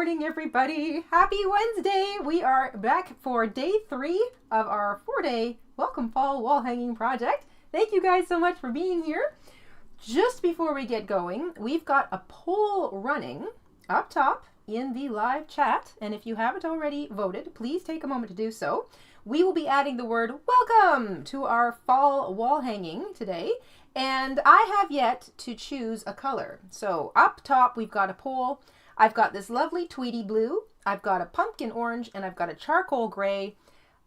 morning, everybody. Happy Wednesday. We are back for day 3 of our 4-day Welcome Fall wall hanging project. Thank you guys so much for being here. Just before we get going, we've got a poll running up top in the live chat. And if you haven't already voted, please take a moment to do so. We will be adding the word welcome to our fall wall hanging today. And I have yet to choose a color. So up top, we've got a poll. I've got this lovely Tweety blue, I've got a pumpkin orange, and I've got a charcoal gray.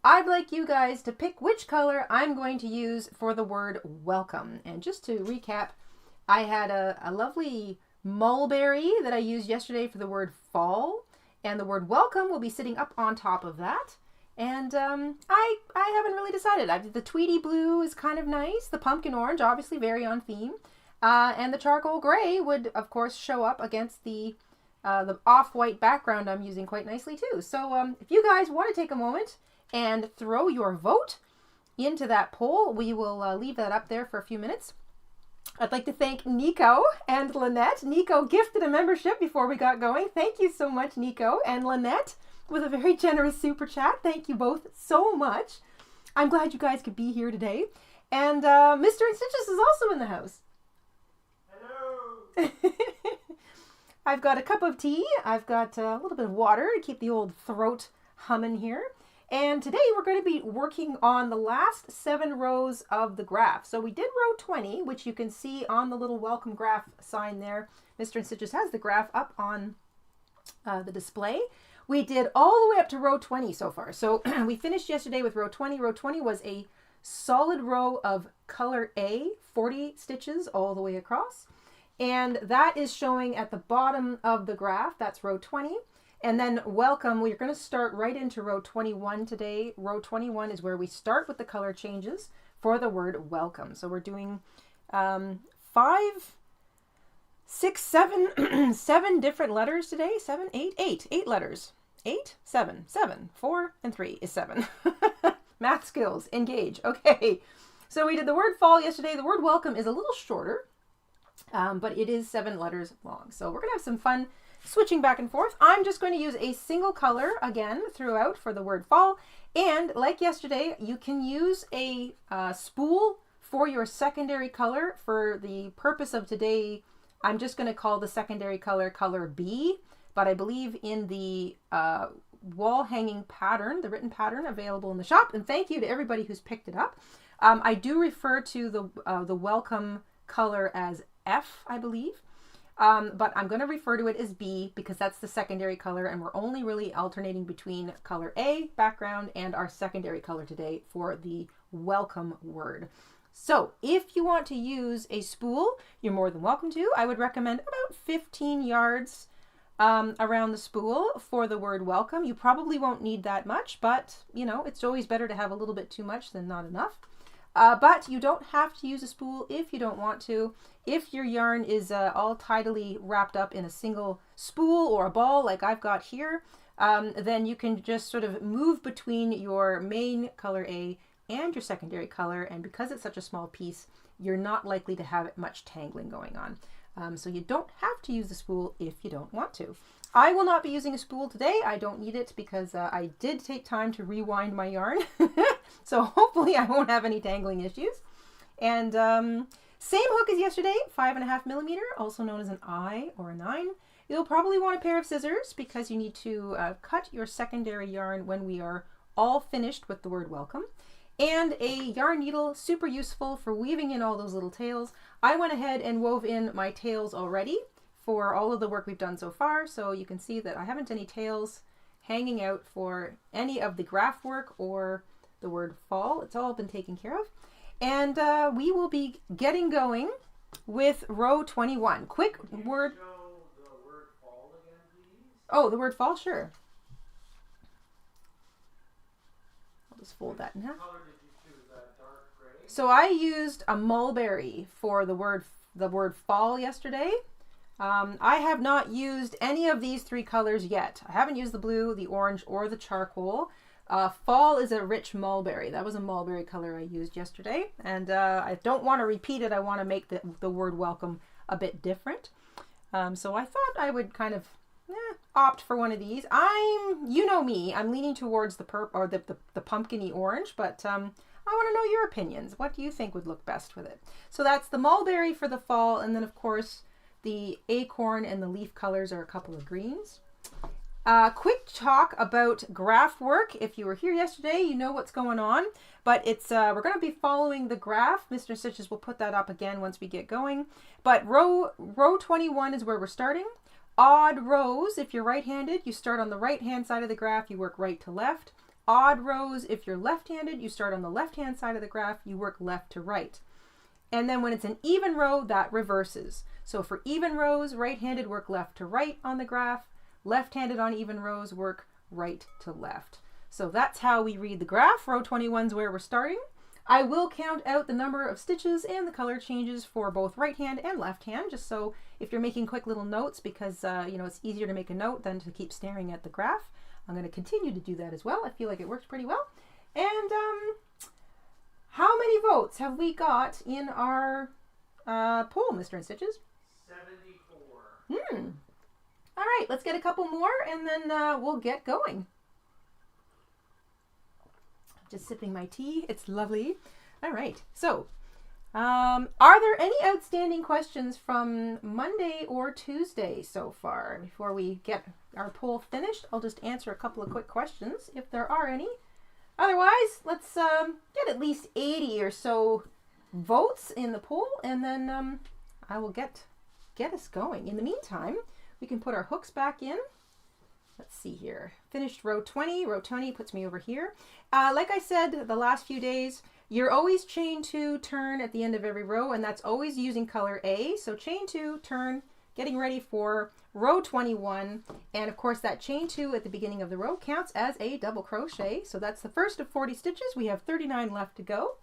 I'd like you guys to pick which color I'm going to use for the word welcome. And just to recap, I had a lovely mulberry that I used yesterday for the word fall, and the word welcome will be sitting up on top of that. And I haven't really decided. The Tweety blue is kind of nice, the pumpkin orange obviously very on theme, and the charcoal gray would of course show up against the off-white background I'm using quite nicely too. So if you guys want to take a moment and throw your vote into that poll, we will leave that up there for a few minutes. I'd like to thank Nico and Lynette. Nico gifted a membership before we got going. Thank you so much, Nico and Lynette, with a very generous super chat. Thank you both so much. I'm glad you guys could be here today. And Mr. InStitches is also in the house. Hello! I've got a cup of tea, I've got a little bit of water to keep the old throat humming here. And today we're going to be working on the last 7 rows of the graph. So we did row 20, which you can see on the little welcome graph sign there. Mr. InStitches has the graph up on the display. We did all the way up to row 20 so far. So we finished yesterday with row 20. Row 20 was a solid row of color A, 40 stitches all the way across. And that is showing at the bottom of the graph. That's row 20. And then welcome, we're going to start right into row 21 today. Row 21 is where we start with the color changes for the word welcome. So we're doing 5, 6, 7, 7 different letters today. 7, 8, 8 letters. 8, 7, 7, 4, and 3 is 7. Math skills, engage. Okay. So we did the word fall yesterday. The word welcome is a little shorter. But it is 7 letters long. So we're going to have some fun switching back and forth. I'm just going to use a single color again throughout for the word fall. And like yesterday, you can use a spool for your secondary color. For the purpose of today, I'm just going to call the secondary color color B. But I believe in the wall hanging pattern, the written pattern available in the shop. And thank you to everybody who's picked it up. I do refer to the welcome color as F, I believe, but I'm going to refer to it as B because that's the secondary color, and we're only really alternating between color A, background, and our secondary color today for the welcome word. So if you want to use a spool, you're more than welcome to. I would recommend about 15 yards around the spool for the word welcome. You probably won't need that much, but you know, it's always better to have a little bit too much than not enough. But you don't have to use a spool if you don't want to. If your yarn is all tidily wrapped up in a single spool or a ball like I've got here, then you can just sort of move between your main color A and your secondary color. And because it's such a small piece, you're not likely to have much tangling going on. So you don't have to use the spool if you don't want to. I will not be using a spool today. I don't need it because I did take time to rewind my yarn. So hopefully I won't have any tangling issues. And same hook as yesterday, 5.5 millimeter, also known as an I or a 9. You'll probably want a pair of scissors because you need to cut your secondary yarn when we are all finished with the word welcome. And a yarn needle, super useful for weaving in all those little tails. I went ahead and wove in my tails already for all of the work we've done so far. So you can see that I haven't any tails hanging out for any of the graph work or the word fall. It's all been taken care of. And we will be getting going with row 21. Quick word. Show the word fall again, please? Oh, the word fall? Sure. I'll just fold that in half. What color did you choose? That dark gray? So I used a mulberry for the word fall yesterday. I have not used any of these 3 colors yet. I haven't used the blue, the orange, or the charcoal. Fall is a rich mulberry. That was a mulberry color I used yesterday. And I don't want to repeat it. I want to make the word welcome a bit different. So I thought I would kind of opt for one of these. You know me, I'm leaning towards the the pumpkin-y orange, but I want to know your opinions. What do you think would look best with it? So that's the mulberry for the fall, and then of course the acorn and the leaf colors are a couple of greens. Quick talk about graph work. If you were here yesterday, you know what's going on, but it's we're going to be following the graph. Mr. InStitches will put that up again once we get going. But row 21 is where we're starting. Odd rows, if you're right-handed, you start on the right-hand side of the graph, you work right to left. Odd rows, if you're left-handed, you start on the left-hand side of the graph, you work left to right. And then when it's an even row, that reverses. So for even rows, right-handed work left to right on the graph. Left-handed on even rows work right to left. So that's how we read the graph. Row 21 is where we're starting. I will count out the number of stitches and the color changes for both right hand and left hand, just so if you're making quick little notes, because you know, it's easier to make a note than to keep staring at the graph. I'm going to continue to do that as well. I feel like it works pretty well. And how many votes have we got in our poll, Mr. InStitches? 74. All right, let's get a couple more and then we'll get going. Just sipping my tea. It's lovely. All right. So, are there any outstanding questions from Monday or Tuesday so far? Before we get our poll finished, I'll just answer a couple of quick questions if there are any. Otherwise, let's get at least 80 or so votes in the poll, and then I will get us going. In the meantime, we can put our hooks back in. Let's see here. Finished row 20. Row 20 puts me over here. Like I said the last few days, you're always chain 2, turn at the end of every row, and that's always using color A. So chain 2, turn, getting ready for row 21. And of course that chain 2 at the beginning of the row counts as a double crochet. So that's the first of 40 stitches. We have 39 left to go.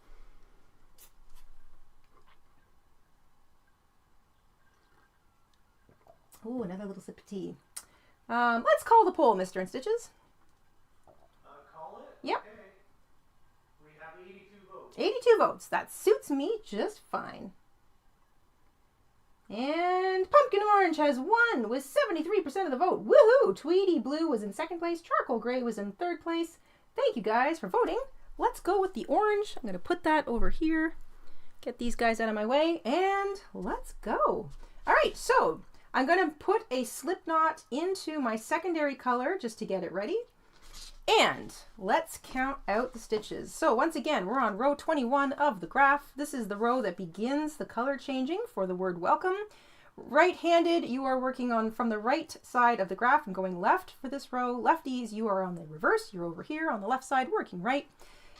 Ooh, another little sip of tea. Let's call the poll, Mr. InStitches. Call it? Yep. Okay. We have 82 votes. 82 votes. That suits me just fine. And Pumpkin Orange has won with 73% of the vote. Woohoo! Tweedy Blue was in second place. Charcoal Gray was in third place. Thank you guys for voting. Let's go with the orange. I'm going to put that over here. Get these guys out of my way. And let's go. All right, so I'm going to put a slip knot into my secondary color just to get it ready. And let's count out the stitches. So once again, we're on row 21 of the graph. This is the row that begins the color changing for the word welcome. Right-handed, you are working on from the right side of the graph and going left for this row. Lefties, you are on the reverse. You're over here on the left side working right.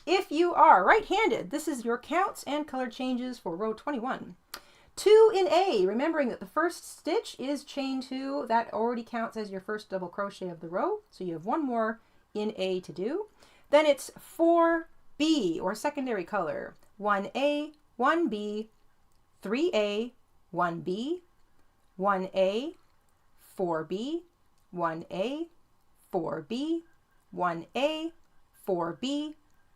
If you are right-handed, this is your counts and color changes for row 21. 2 in A, remembering that the first stitch is chain 2. That already counts as your first double crochet of the row. So you have one more in A to do. Then it's 4B, or secondary color. 1A, 1B, 3A, 1B, 1A, 4B, 1A, 4B, 1A, 4B,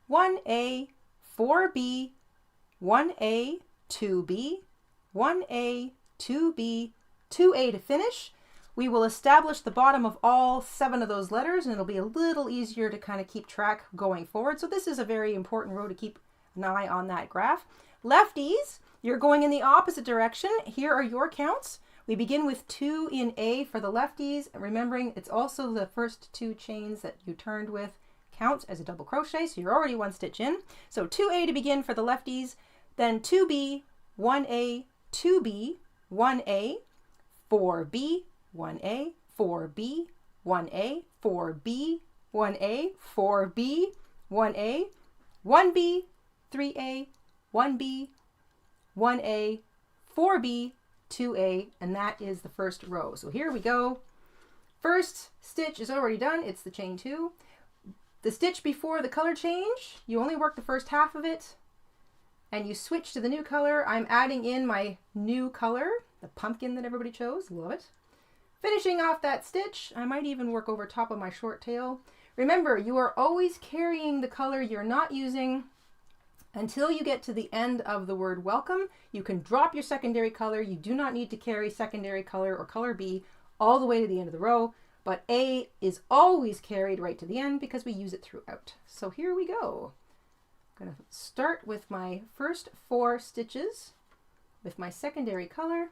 1A, 4B, 1A, 2B, 1A, 2B, 2A to finish. We will establish the bottom of all 7 of those letters, and it'll be a little easier to kind of keep track going forward. So this is a very important row to keep an eye on that graph. Lefties, you're going in the opposite direction. Here are your counts. We begin with 2 in A for the lefties, remembering it's also the first 2 chains that you turned with counts as a double crochet, so you're already 1 stitch in. So 2A to begin for the lefties, then 2B, 1A, 2B, 1A, 4B, 1A, 4B, 1A, 4B, 1A, 4B, 1A, 1B, 3A, 1B, 1A, 4B, 2A, and that is the first row. So here we go. First stitch is already done. It's the chain 2. The stitch before the color change, you only work the first half of it, and you switch to the new color. I'm adding in my new color, the pumpkin that everybody chose. Love it. Finishing off that stitch, I might even work over top of my short tail. Remember, you are always carrying the color you're not using until you get to the end of the word welcome. You can drop your secondary color. You do not need to carry secondary color or color B all the way to the end of the row. but A is always carried right to the end because we use it throughout. So here we go. I'm going to start with my first 4 stitches with my secondary color.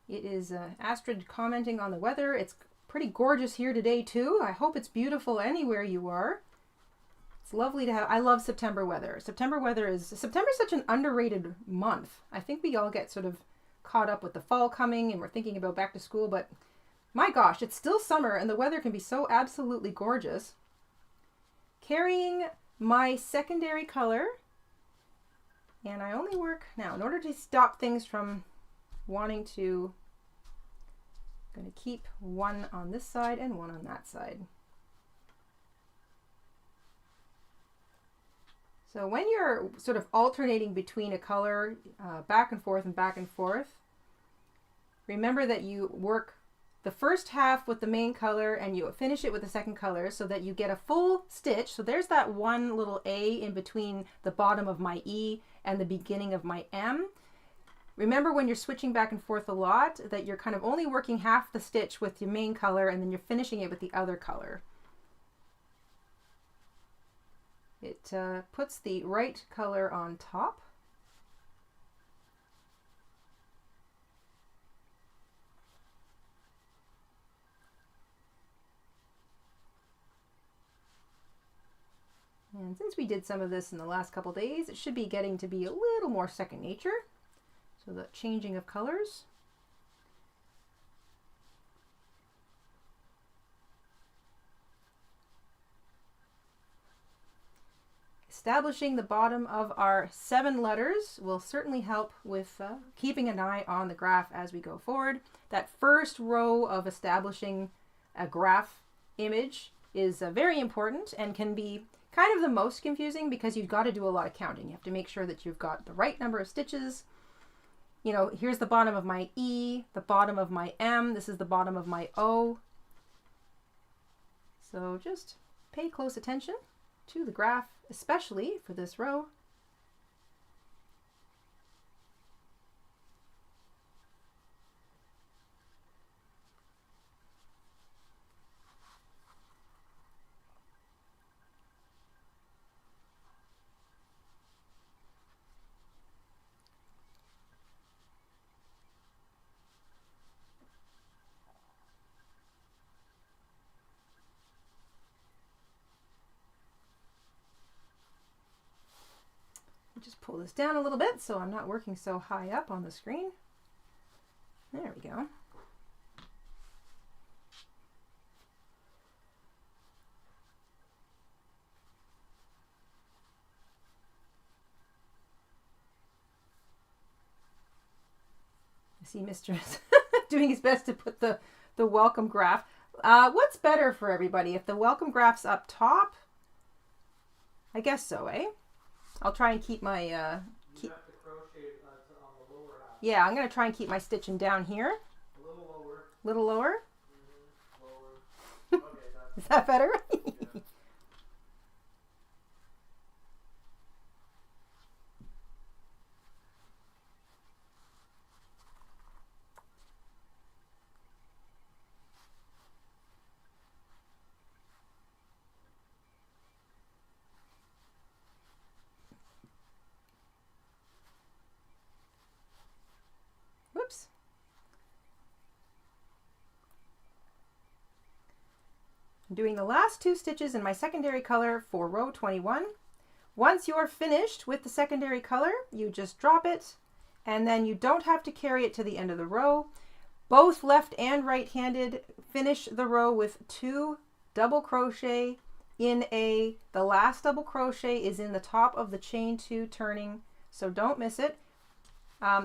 It is Astrid commenting on the weather. It's pretty gorgeous here today too. I hope it's beautiful anywhere you are. It's lovely to have. I love September weather. September's such an underrated month. I think we all get sort of caught up with the fall coming and we're thinking about back to school, but my gosh, it's still summer and the weather can be so absolutely gorgeous. Carrying my secondary color, and I only work now in order to stop things from wanting to. I'm going to keep one on this side and one on that side. So when you're sort of alternating between a color back and forth, remember that you work the first half with the main color and you finish it with the second color so that you get a full stitch. So there's that one little A in between the bottom of my E and the beginning of my M. Remember when you're switching back and forth a lot that you're kind of only working half the stitch with your main color and then you're finishing it with the other color. It puts the right color on top. And since we did some of this in the last couple days, it should be getting to be a little more second nature. So the changing of colors. Establishing the bottom of our 7 letters will certainly help with keeping an eye on the graph as we go forward. That first row of establishing a graph image is very important and can be kind of the most confusing because you've got to do a lot of counting. You have to make sure that you've got the right number of stitches. You know, here's the bottom of my E, the bottom of my M, this is the bottom of my O. So just pay close attention to the graph, especially for this row. Just pull this down a little bit so I'm not working so high up on the screen. There we go. I see Mr. doing his best to put the welcome graph. What's better for everybody? If the welcome graph's up top? I guess so, eh? I'll try and keep my, You have to crochet on the lower half. Yeah, I'm going to try and keep my stitching down here. A little lower. Little lower? Mm-hmm. Lower. Okay, that's Is that better? yeah. Whoops. I'm doing the last 2 stitches in my secondary color for row 21. Once you're finished with the secondary color, you just drop it, and then you don't have to carry it to the end of the row. Both left and right-handed finish the row with 2 double crochet in A. The last double crochet is in the top of the chain 2 turning, so don't miss it.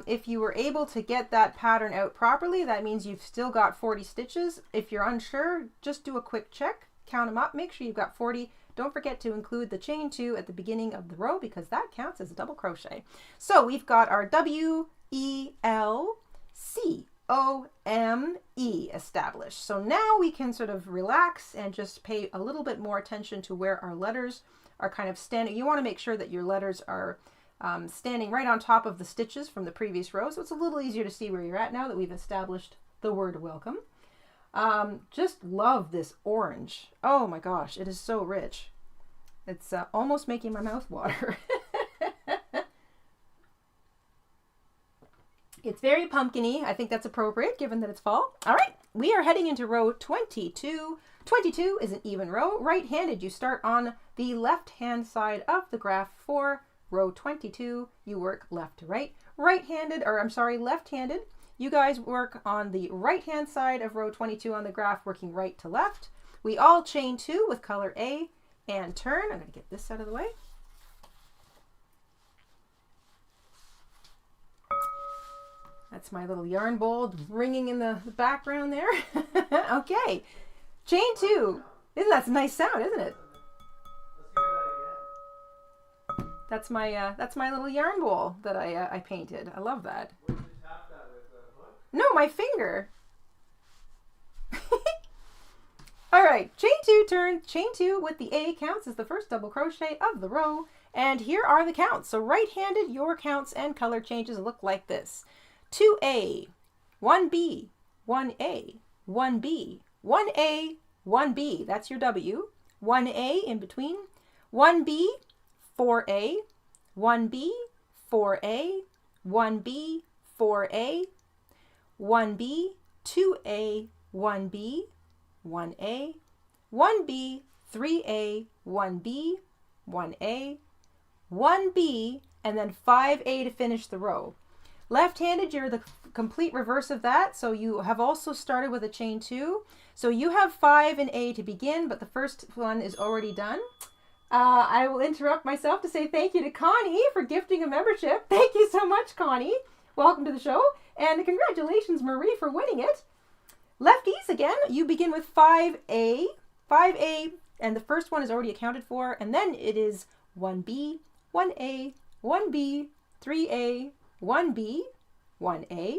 If you were able to get that pattern out properly, that means you've still got 40 stitches. If you're unsure, just do a quick check, count them up, make sure you've got 40. Don't forget to include the chain 2 at the beginning of the row because that counts as a double crochet. So we've got our W-E-L-C-O-M-E established. So now we can sort of relax and just pay a little bit more attention to where our letters are kind of standing. You want to make sure that your letters are standing right on top of the stitches from the previous row. So it's a little easier to see where you're at now that we've established the word welcome. Just love this orange. Oh my gosh, it is so rich. It's almost making my mouth water. It's very pumpkin-y. I think that's appropriate given that it's fall. All right, we are heading into row 22. 22 is an even row. Right-handed, you start on the left-hand side of the graph for row 22. You work left to right. Right-handed, or I'm sorry, left-handed, you guys work on the right-hand side of row 22 on the graph, working right to left. We all chain 2 with color A and turn. I'm going to get this out of the way. That's my little yarn bowl ringing in the background there. Okay, chain 2. Isn't that a nice sound, isn't it? Let's hear that again. That's my little yarn bowl that I painted. I love that. Where did you tap that with a hook? No, my finger. All right, chain 2, turn. Chain 2 with the A counts as the first double crochet of the row. And here are the counts. So right-handed, your counts and color changes look like this. 2A, 1B, 1A, 1B, 1A, 1B, that's your W, 1A in between, 1B, 4A, 1B, 4A, 1B, 4A, 1B, 2A, 1B, 1A, 1B, 3A, 1B, 1A, 1B, and then 5A to finish the row. Left-handed, you're the complete reverse of that. So you have also started with a chain 2. So you have 5 in A to begin, but the first one is already done. I will interrupt myself to say thank you to Connie for gifting a membership. Thank you so much, Connie. Welcome to the show. And congratulations, Marie, for winning it. Lefties, again, you begin with 5A. 5A, and the first one is already accounted for. And then it is 1B, 1A, 1B, 3A, 1B, 1A,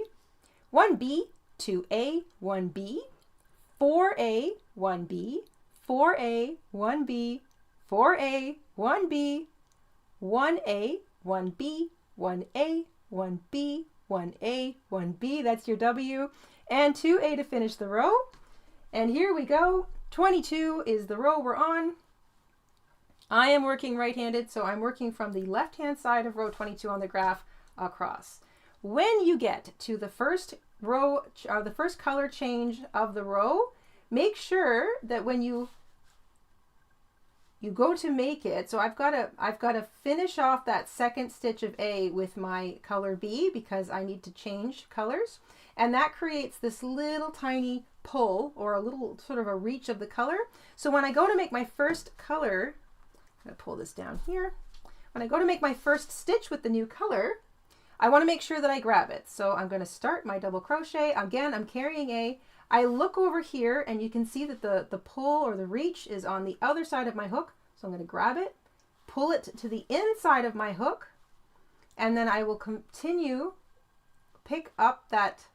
1B, 2A, 1B, 4A, 1B, 4A, 1B, 4A, 1B, 1A, 1B, 1A, 1B, 1A, 1B, that's your W, and 2A to finish the row. And here we go. 22 is the row we're on. I am working right-handed, so I'm working from the left-hand side of row 22 on the graph across. When you get to the first row, or the first color change of the row, make sure that when you go to make it, so I've got to finish off that second stitch of A with my color B because I need to change colors, and that creates this little tiny pull or a little sort of a reach of the color. So when I go to make my first color, I'm going to pull this down here. When I go to make my first stitch with the new color, I want to make sure that I grab it. So I'm going to start my double crochet. Again, I'm carrying A. I look over here and you can see that the pull or the reach is on the other side of my hook. So I'm going to grab it, pull it to the inside of my hook, and then I will continue, pick up that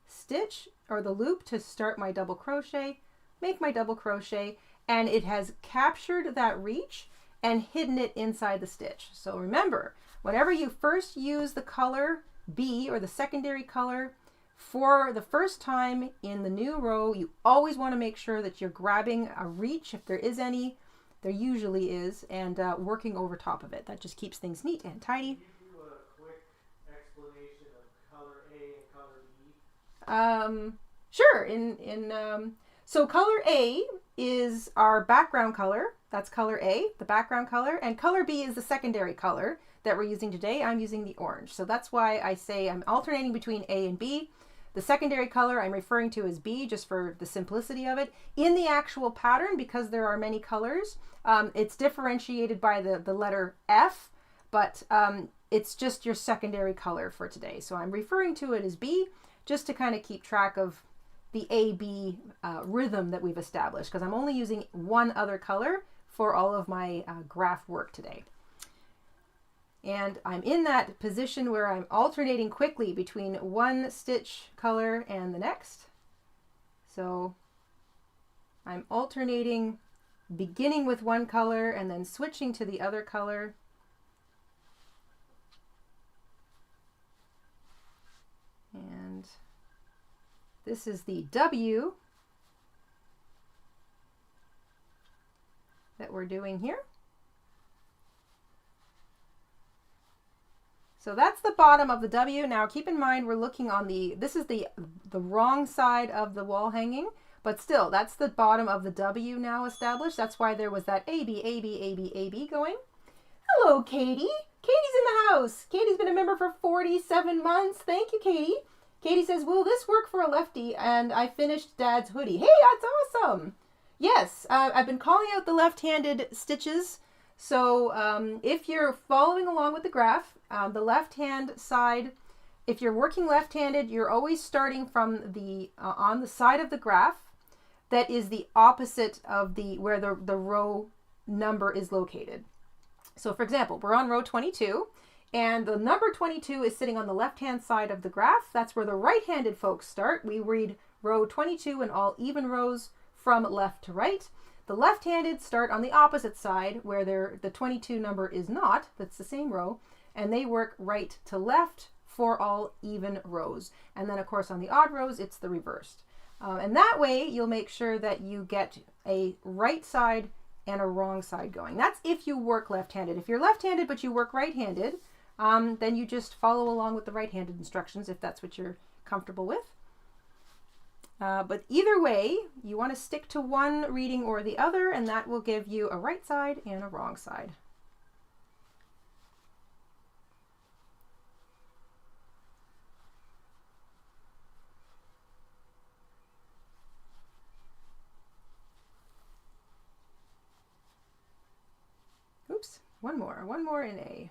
stitch or the loop to start my double crochet, make my double crochet, and it has captured that reach and hidden it inside the stitch. So remember, whenever you first use the color B or the secondary color for the first time in the new row, you always want to make sure that you're grabbing a reach, if there is any, there usually is, and working over top of it. That just keeps things neat and tidy. Can you do a quick explanation of color A and color B? Sure. So color A is our background color. That's color A, the background color, and color B is the secondary color that we're using today. I'm using the orange. So that's why I say I'm alternating between A and B. The secondary color I'm referring to as B, just for the simplicity of it. In the actual pattern, because there are many colors, it's differentiated by the letter F, but it's just your secondary color for today. So I'm referring to it as B, just to kind of keep track of the A-B rhythm that we've established, because I'm only using one other color for all of my graph work today. And I'm in that position where I'm alternating quickly between one stitch color and the next. So I'm alternating, beginning with one color and then switching to the other color. This is the W that we're doing here. So that's the bottom of the W. Now keep in mind we're looking on this is the wrong side of the wall hanging, but still that's the bottom of the W now established. That's why there was that AB, AB, AB, AB going. Hello, Katie. Katie's in the house. Katie's been a member for 47 months. Thank you, Katie. Katie says, will this work for a lefty? And I finished Dad's hoodie. Hey, that's awesome. Yes, I've been calling out the left-handed stitches. So if you're following along with the graph, the left-hand side, if you're working left-handed, you're always starting from the on the side of the graph that is the opposite of where the row number is located. So for example, we're on row 22 and the number 22 is sitting on the left-hand side of the graph. That's where the right-handed folks start. We read row 22 in all even rows from left to right. The left-handed start on the opposite side where the 22 number is not, that's the same row, and they work right to left for all even rows. And then of course on the odd rows, it's the reversed. And that way you'll make sure that you get a right side and a wrong side going. That's if you work left-handed. If you're left-handed but you work right-handed, then you just follow along with the right-handed instructions if that's what you're comfortable with. But either way, you want to stick to one reading or the other, and that will give you a right side and a wrong side. Oops, one more in A.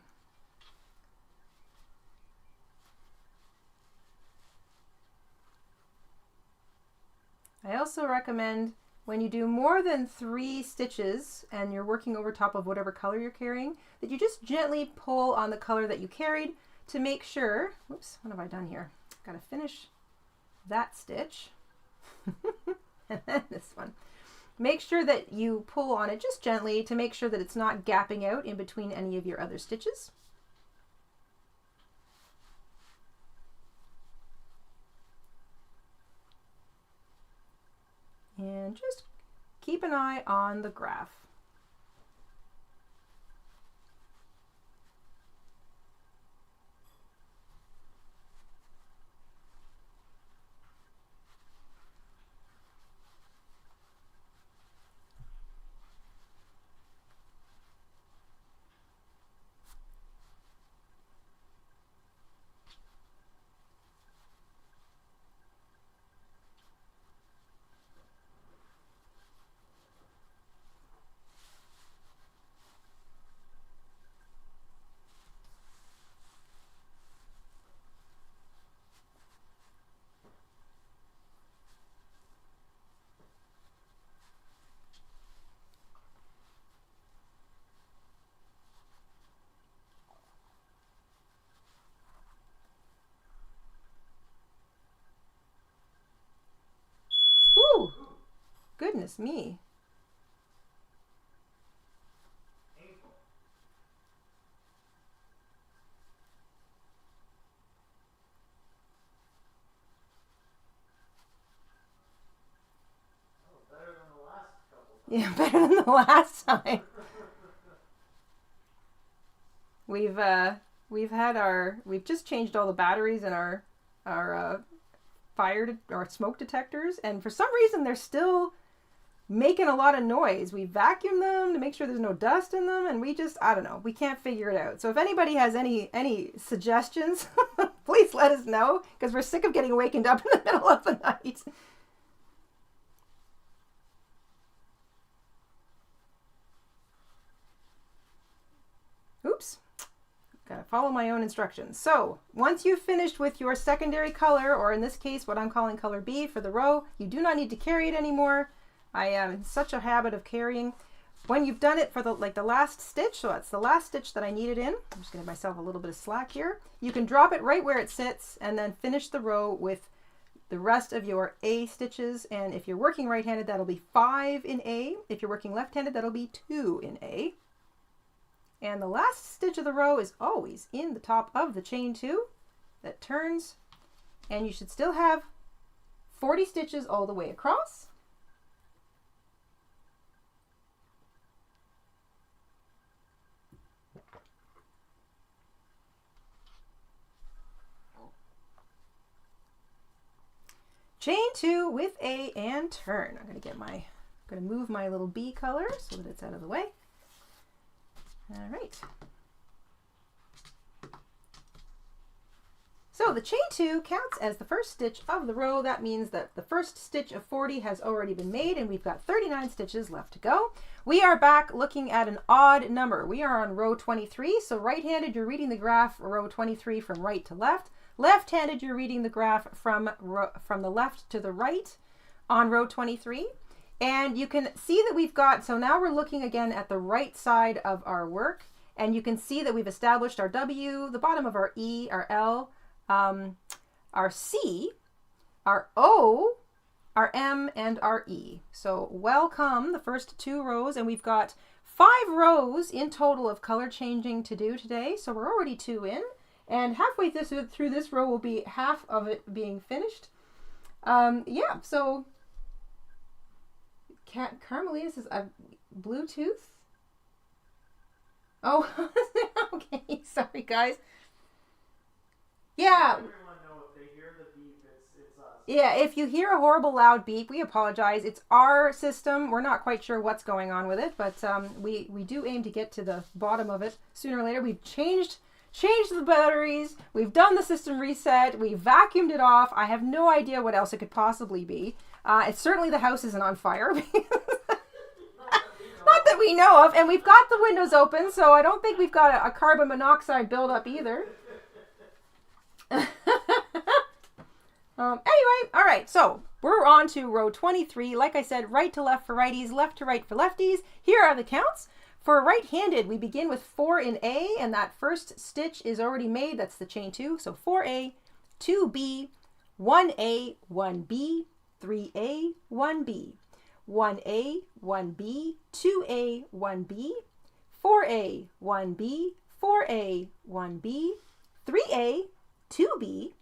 I also recommend when you do more than 3 stitches and you're working over top of whatever color you're carrying, that you just gently pull on the color that you carried to make sure, whoops, what have I done here? Got to finish that stitch and then this one. Make sure that you pull on it just gently to make sure that it's not gapping out in between any of your other stitches. And just keep an eye on the graph. Ooh, goodness me. Yeah, better than the last time. We've just changed all the batteries in our smoke detectors, and for some reason they're still making a lot of noise. We vacuum them to make sure there's no dust in them, and I don't know, we can't figure it out. So if anybody has any suggestions, please let us know, because we're sick of getting awakened up in the middle of the night. Oops. Gotta follow my own instructions. So once you've finished with your secondary color, or in this case what I'm calling color B for the row, you do not need to carry it anymore. I am in such a habit of carrying. When you've done it for the last stitch, so that's the last stitch that I needed in, I'm just gonna give myself a little bit of slack here. You can drop it right where it sits and then finish the row with the rest of your A stitches. And if you're working right-handed, that'll be 5 in A. If you're working left-handed, that'll be 2 in A. And the last stitch of the row is always in the top of the chain 2 that turns, and you should still have 40 stitches all the way across. Chain 2 with A and turn. I'm going to move my little B color so that it's out of the way. All right. So the chain 2 counts as the first stitch of the row. That means that the first stitch of 40 has already been made and we've got 39 stitches left to go. We are back looking at an odd number. We are on row 23. So right-handed, you're reading the graph row 23 from right to left. Left-handed, you're reading the graph from the left to the right on row 23. And you can see that we've got, so now we're looking again at the right side of our work. And you can see that we've established our W, the bottom of our E, our L, our C, our O, our M, and our E. So welcome the first 2 rows, and we've got 5 rows in total of color changing to do today. So we're already 2 in. And halfway through this row will be half of it being finished. Yeah, so Carmelina says, Bluetooth? Oh, okay, sorry guys. Yeah. Everyone know if they hear the beep, it's us. Yeah, if you hear a horrible loud beep, we apologize. It's our system. We're not quite sure what's going on with it, but we do aim to get to the bottom of it sooner or later. We've changed the batteries, we've done the system reset, we vacuumed it off. I have no idea what else it could possibly be. It's certainly the house isn't on fire. Not that we know of, and we've got the windows open, so I don't think we've got a carbon monoxide buildup either. Anyway, all right, so we're on to row 23. Like I said, right to left for righties, left to right for lefties. Here are the counts. For right-handed, we begin with 4 in A, and that first stitch is already made. That's the chain 2. So 4A, 2B, 1A, 1B, 3A, 1B, 1A, 1B, 2A, 1B, 4A, 1B, 4A, 1B, 3A, 2B,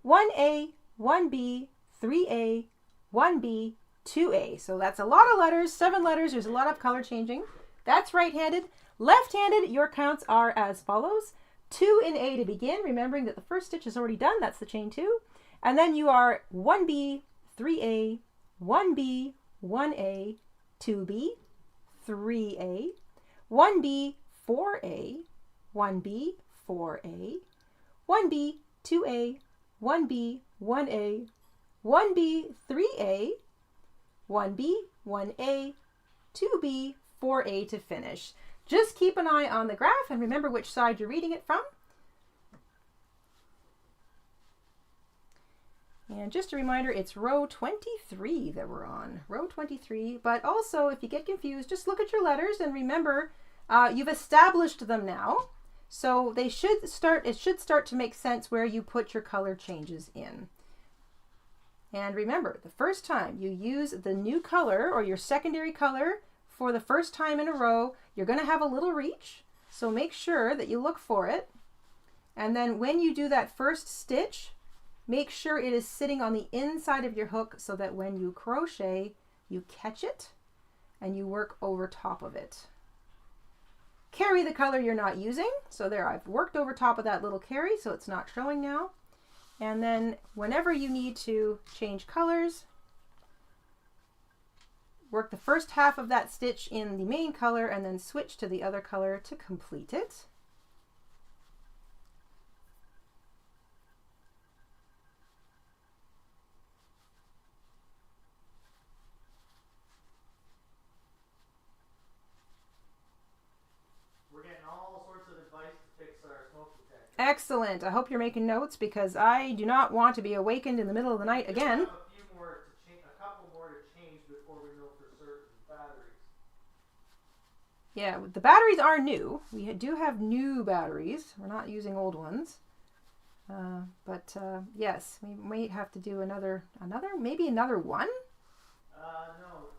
1A, 1B, 3A, 1B, 2A. So that's a lot of letters, 7 letters. There's a lot of color changing. That's right-handed. Left-handed, your counts are as follows. 2 in A to begin, remembering that the first stitch is already done. That's the chain 2. And then you are 1B, 3A, 1B, 1A, 2B, 3A, 1B, 4A, 1B, 4A, 1B, 2A, 1B, 1A, 1B, 3A, 1B, 1A, 2B, 4A to finish. Just keep an eye on the graph and remember which side you're reading it from. And just a reminder, it's row 23 that we're on. Row 23, but also if you get confused, just look at your letters and remember you've established them now. So it should start to make sense where you put your color changes in. And remember, the first time you use the new color or your secondary color for the first time in a row, you're going to have a little reach. So make sure that you look for it. And then when you do that first stitch, make sure it is sitting on the inside of your hook so that when you crochet, you catch it and you work over top of it. Carry the color you're not using. So there, I've worked over top of that little carry, so it's not showing now. And then whenever you need to change colors, work the first half of that stitch in the main color and then switch to the other color to complete it. We're getting all sorts of advice to fix our smoke detector. Excellent. I hope you're making notes because I do not want to be awakened in the middle of the night again. A couple more to change before we know for certain batteries. Yeah, the batteries are new. We do have new batteries. We're not using old ones. Yes, we might have to do maybe another one? No,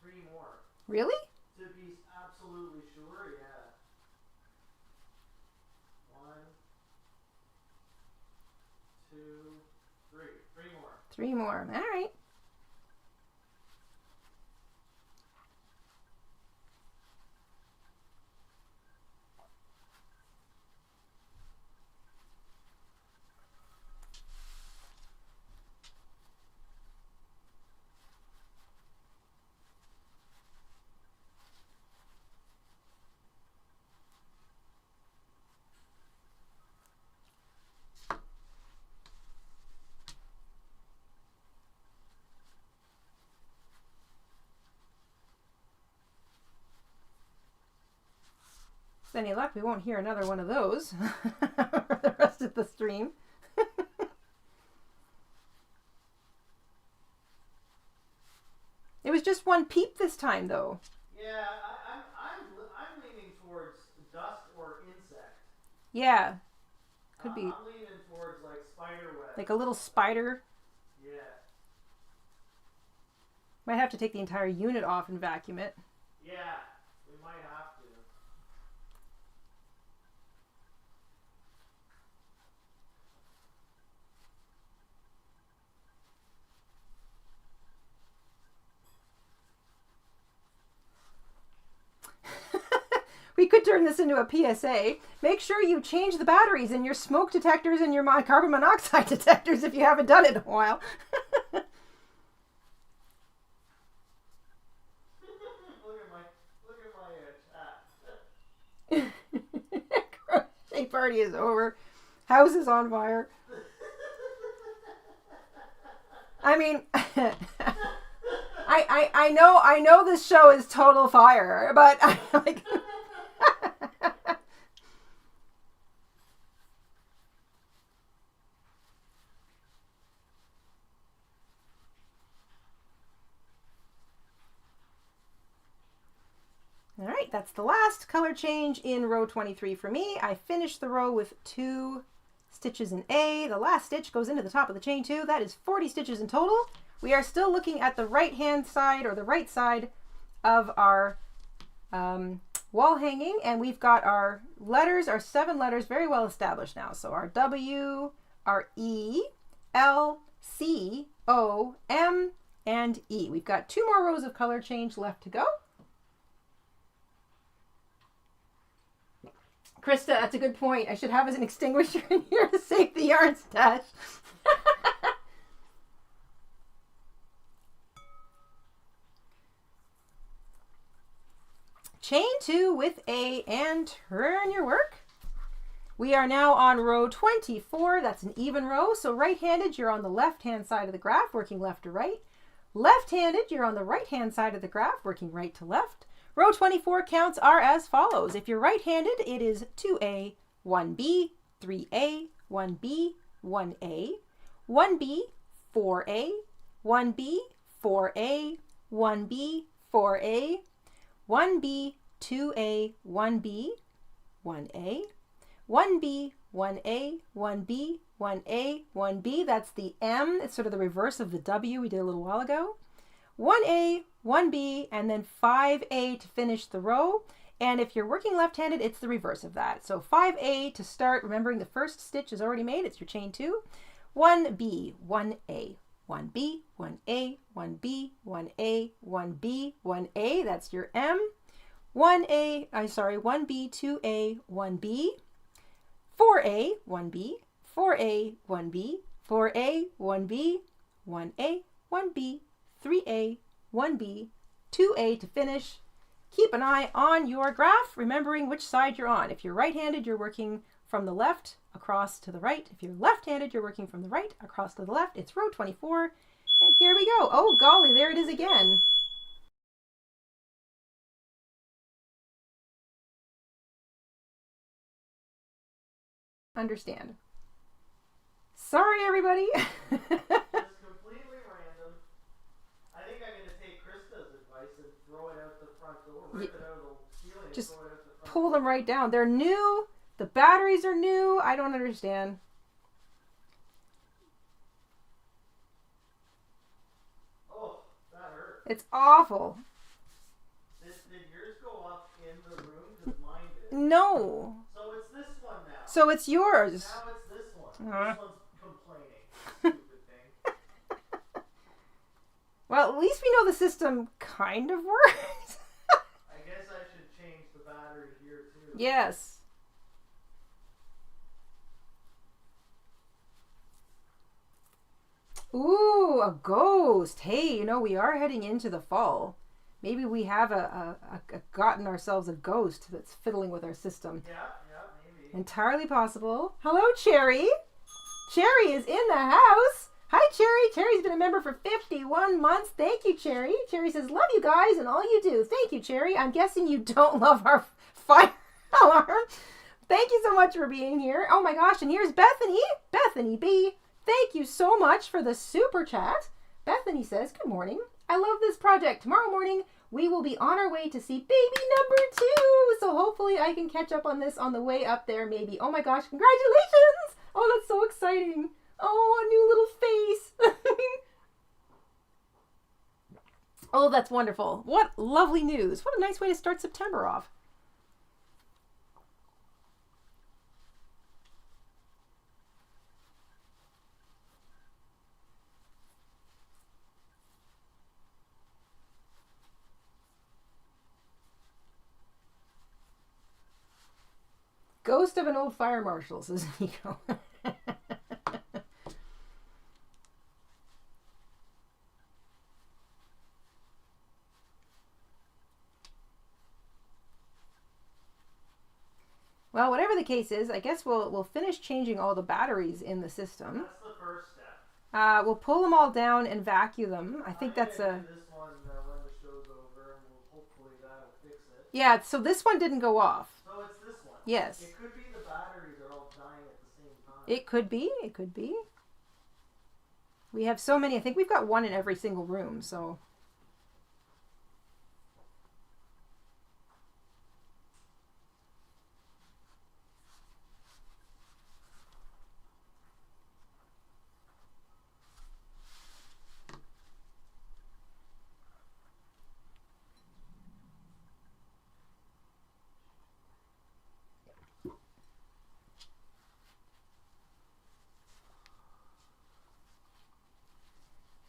3 more. Really? To be absolutely sure, yeah. 1, 2, 3. 3 more. All right. With any luck, we won't hear another one of those for the rest of the stream. It was just one peep this time, though. Yeah, I'm leaning towards dust or insect. Yeah, could be. I'm leaning towards like spider web. Like a little spider. Yeah. Might have to take the entire unit off and vacuum it. Yeah, we might have to. We could turn this into a PSA. Make sure you change the batteries in your smoke detectors and your carbon monoxide detectors if you haven't done it in a while. Look at my chat. Crochet party is over. House is on fire. I mean, I know this show is total fire, but I like. All right, that's the last color change in row 23 for me. I finished the row with 2 stitches in A. The last stitch goes into the top of the chain 2. That is 40 stitches in total. We are still looking at the right hand side or the right side of our wall hanging, and we've got our letters, our 7 letters very well established now. So our W, our E, L, C, O, M, and E. We've got 2 more rows of color change left to go. Krista, that's a good point. I should have as an extinguisher in here to save the yarn stash. Chain 2 with A and turn your work. We are now on row 24. That's an even row. So right-handed, you're on the left-hand side of the graph, working left to right. Left-handed, you're on the right-hand side of the graph, working right to left. Row 24 counts are as follows. If you're right-handed, it is 2A, 1B, 3A, 1B, 1A, 1B, 4A, 1B, 4A, 1B, 4A, 1B, 2A, 1B, 1A, 1B, 1A, 1B, 1A, 1B. That's the M. It's sort of the reverse of the W we did a little while ago. 1A, 1B, and then 5A to finish the row. And if you're working left-handed, it's the reverse of that. So 5A to start, remembering the first stitch is already made, it's your chain 2. 1B, 1A, 1B, 1A, 1B, 1A, 1B, 1A, that's your M. 1B, 2A, 1B, 4A, 1B, 4A, 1B, 4A, 1B, 1A, 1B, 3A, 1B, 2A to finish. Keep an eye on your graph, remembering which side you're on. If you're right-handed, you're working from the left across to the right. If you're left-handed, you're working from the right across to the left. It's row 24, and here we go. Oh, golly, there it is again. Understand. Sorry, everybody. Just completely random. I think I'm going to take Krista's advice and throw it out the front door, rip it out of the ceiling and Just throw it out the front pull door. them right down. They're new. The batteries are new. I don't understand. Oh, that hurt. It's awful. Did yours go up in the room? Because mine did. No. So it's this one now. So it's yours. Now it's this one. Uh-huh. This one's complaining. Stupid thing. Well, at least we know the system kind of works. I guess I should change the battery here too. Yes. Ooh, a ghost. Hey, you know, we are heading into the fall. Maybe we have gotten ourselves a ghost that's fiddling with our system. Yeah, maybe. Entirely possible. Hello, Cherry. Cherry is in the house. Hi, Cherry. Cherry's been a member for 51 months. Thank you, Cherry. Cherry says, love you guys and all you do. Thank you, Cherry. I'm guessing you don't love our fire alarm. Thank you so much for being here. Oh my gosh, and here's Bethany. Bethany B. Thank you so much for the super chat. Bethany says, good morning. I love this project. Tomorrow morning, we will be on our way to see baby number 2. So hopefully I can catch up on this on the way up there, maybe. Oh my gosh, congratulations. Oh, that's so exciting. Oh, a new little face. Oh, that's wonderful. What lovely news. What a nice way to start September off. Ghost of an old fire marshal, says Nico. Well, whatever the case is, I guess we'll finish changing all the batteries in the system. That's the first step. We'll pull them all down and vacuum them. I think that's a... this one when the show's over, and hopefully that'll fix it. Yeah, so this one didn't go off. So it's this one. Yes. It could be the batteries are all dying at the same time. It could be. It could be. We have so many. I think we've got one in every single room, so...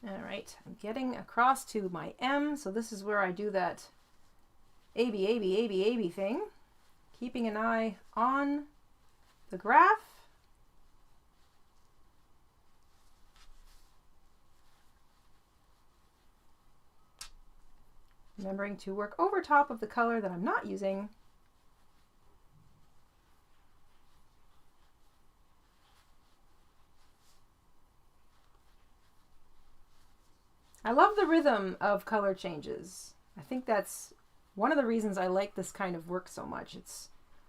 Alright, I'm getting across to my M, so this is where I do that A B thing. Keeping an eye on the graph. Remembering to work over top of the color that I'm not using. I love the rhythm of color changes. I think that's one of the reasons I like this kind of work so much.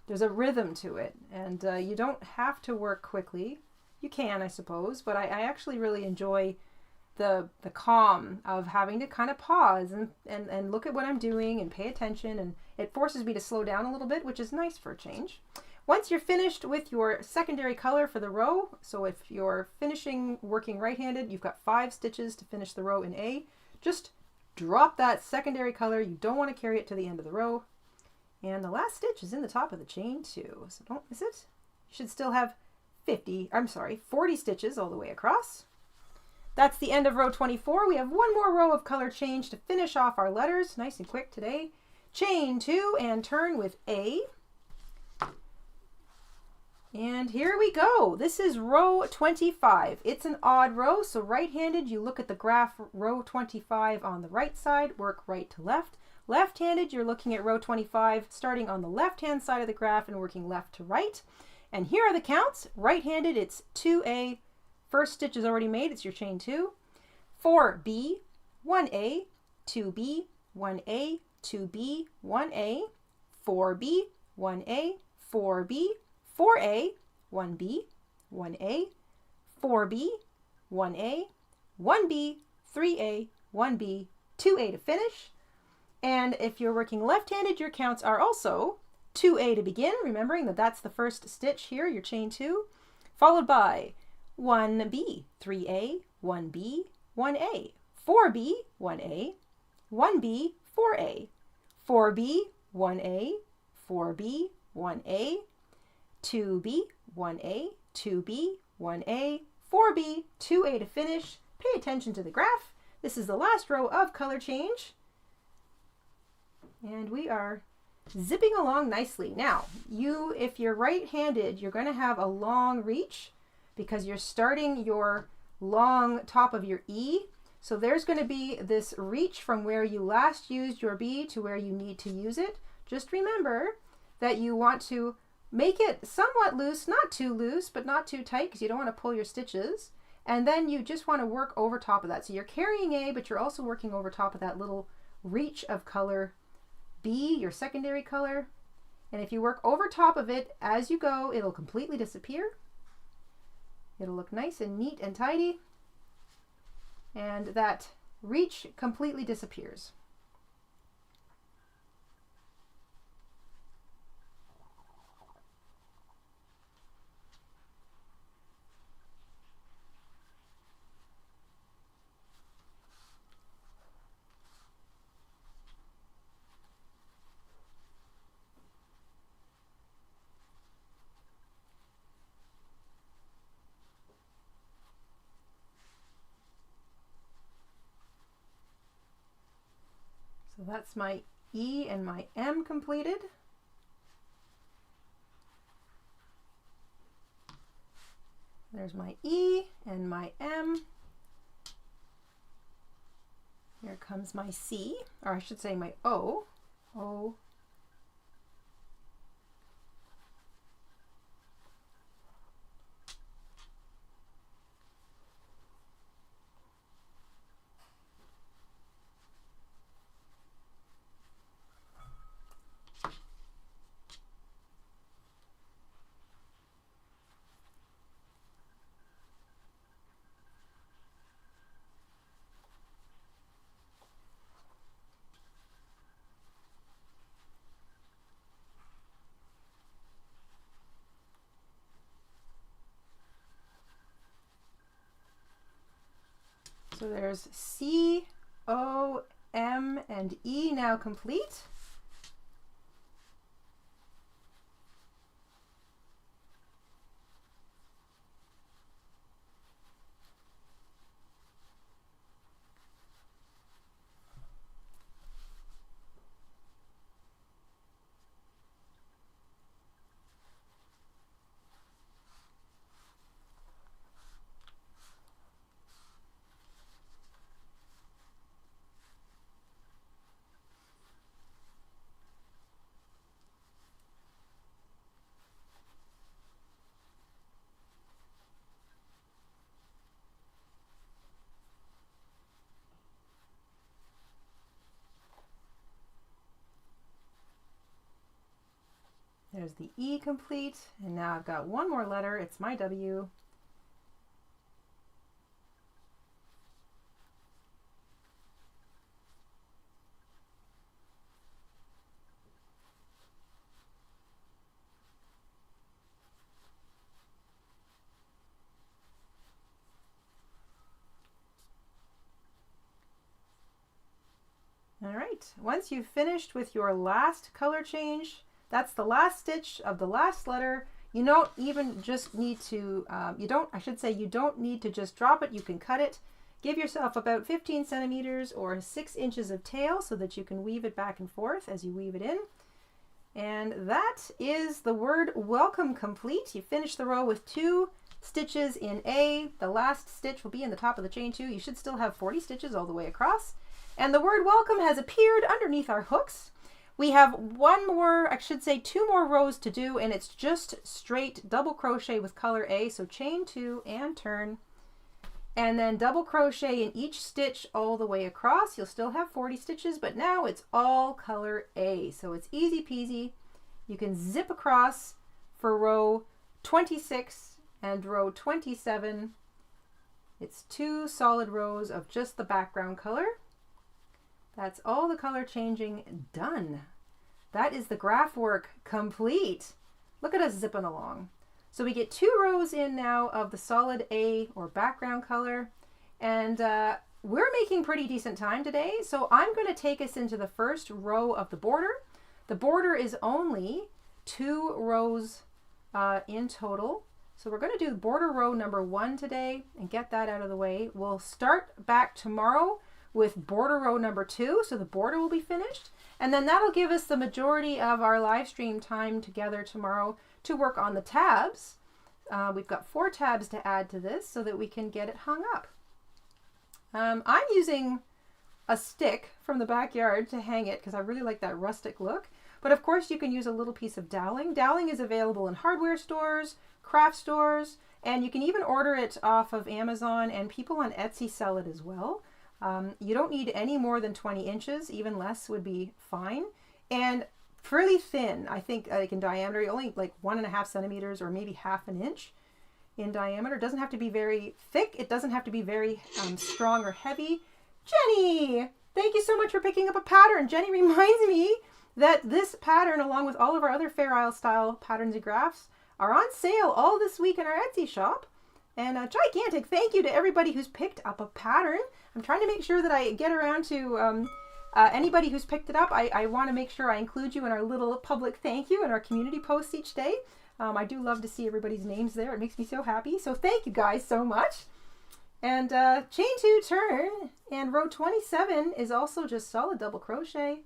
There's a rhythm to it, and you don't have to work quickly. You can, I suppose, but I actually really enjoy the calm of having to kind of pause and look at what I'm doing and pay attention, and it forces me to slow down a little bit, which is nice for a change. Once you're finished with your secondary color for the row, so if you're finishing working right-handed, you've got 5 stitches to finish the row in A, just drop that secondary color. You don't want to carry it to the end of the row. And the last stitch is in the top of the chain too, so don't miss it. You should still have 40 stitches all the way across. That's the end of row 24. We have one more row of color change to finish off our letters. Nice and quick today. Chain 2 and turn with A. And here we go. This is row 25. It's an odd row, so right-handed, you look at the graph row 25 on the right side, work right to left. Left-handed, you're looking at row 25, starting on the left-hand side of the graph and working left to right. And here are the counts. Right-handed, it's 2A. First stitch is already made, it's your chain 2. 4B, 1A, 2B, 1A, 2B, 1A, 4B, 1A, 4B, 4A, 1B, 1A, 4B, 1A, 1B, 3A, 1B, 2A to finish. And if you're working left-handed, your counts are also 2A to begin, remembering that that's the first stitch here, your chain 2, followed by 1B, 3A, 1B, 1A, 4B, 1A, 1B, 4A, 4B, 1A, 4B, 1A, 2B, 1A, 2B, 1A, 4B, 2A to finish. Pay attention to the graph. This is the last row of color change. And we are zipping along nicely. Now, if you're right-handed, you're going to have a long reach because you're starting your long top of your E. So there's going to be this reach from where you last used your B to where you need to use it. Just remember that you want to make it somewhat loose, not too loose, but not too tight because you don't want to pull your stitches. And then you just want to work over top of that. So you're carrying A, but you're also working over top of that little reach of color B, your secondary color. And if you work over top of it as you go, it'll completely disappear. It'll look nice and neat and tidy. And that reach completely disappears. So that's my E and my M completed. There's my E and my M. Here comes my C, or I should say my O. O. So there's C, O, M, and E now complete. There's the E complete, and now I've got one more letter. It's my W. All right, once you've finished with your last color change, that's the last stitch of the last letter. You don't even just need to, you don't need to just drop it. You can cut it. Give yourself about 15 centimeters or 6 inches of tail so that you can weave it back and forth as you weave it in. And that is the word welcome complete. You finish the row with 2 stitches in A. The last stitch will be in the top of the chain 2. You should still have 40 stitches all the way across. And the word welcome has appeared underneath our hooks. We have one more, I should say 2 more rows to do, and it's just straight double crochet with color A. So chain 2 and turn, and then double crochet in each stitch all the way across. You'll still have 40 stitches, but now it's all color A. So it's easy peasy. You can zip across for row 26 and row 27. It's 2 solid rows of just the background color. That's all the color changing done. That is the graph work complete. Look at us zipping along. So we get 2 rows in now of the solid A or background color, and we're making pretty decent time today. So I'm going to take us into the first row of the border. The border is only 2 rows in total. So we're going to do border row number 1 today and get that out of the way. We'll start back tomorrow with border row number 2, so the border will be finished. And then that'll give us the majority of our live stream time together tomorrow to work on the tabs. We've got 4 tabs to add to this so that we can get it hung up. I'm using a stick from the backyard to hang it because I really like that rustic look. But of course you can use a little piece of doweling. Doweling is available in hardware stores, craft stores, and you can even order it off of Amazon, and people on Etsy sell it as well. You don't need any more than 20 inches, even less would be fine. And fairly thin, I think, like in diameter, only like 1.5 centimeters or maybe half an inch in diameter. It doesn't have to be very thick. It doesn't have to be very strong or heavy. Jenny, thank you so much for picking up a pattern. Jenny reminds me that this pattern, along with all of our other Fair Isle style patterns and crafts, are on sale all this week in our Etsy shop. And gigantic thank you to everybody who's picked up a pattern. I'm trying to make sure that I get around to anybody who's picked it up. I want to make sure I include you in our little public thank you in our community posts each day. I do love to see everybody's names there. It makes me so happy. So thank you guys so much. And chain 2 turn, and row 27 is also just solid double crochet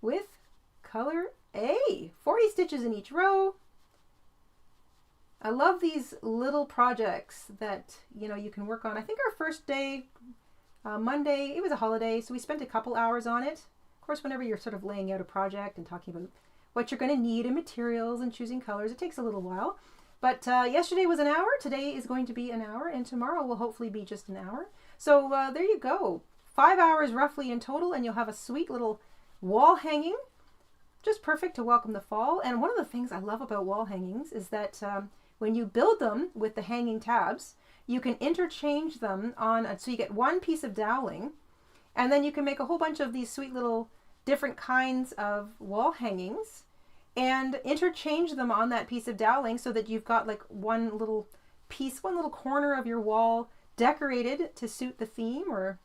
with color A. 40 stitches in each row. I love these little projects that, you know, you can work on. I think our first day, Monday, it was a holiday, so we spent a couple hours on it. Of course, whenever you're sort of laying out a project and talking about what you're going to need in materials and choosing colors, it takes a little while. But yesterday was an hour, today is going to be an hour, and tomorrow will hopefully be just an hour. So there you go. 5 hours roughly in total, and you'll have a sweet little wall hanging. Just perfect to welcome the fall. And one of the things I love about wall hangings is that when you build them with the hanging tabs, you can interchange them on, so you get one piece of doweling, and then you can make a whole bunch of these sweet little different kinds of wall hangings and interchange them on that piece of doweling so that you've got like one little piece, one little corner of your wall decorated to suit the theme or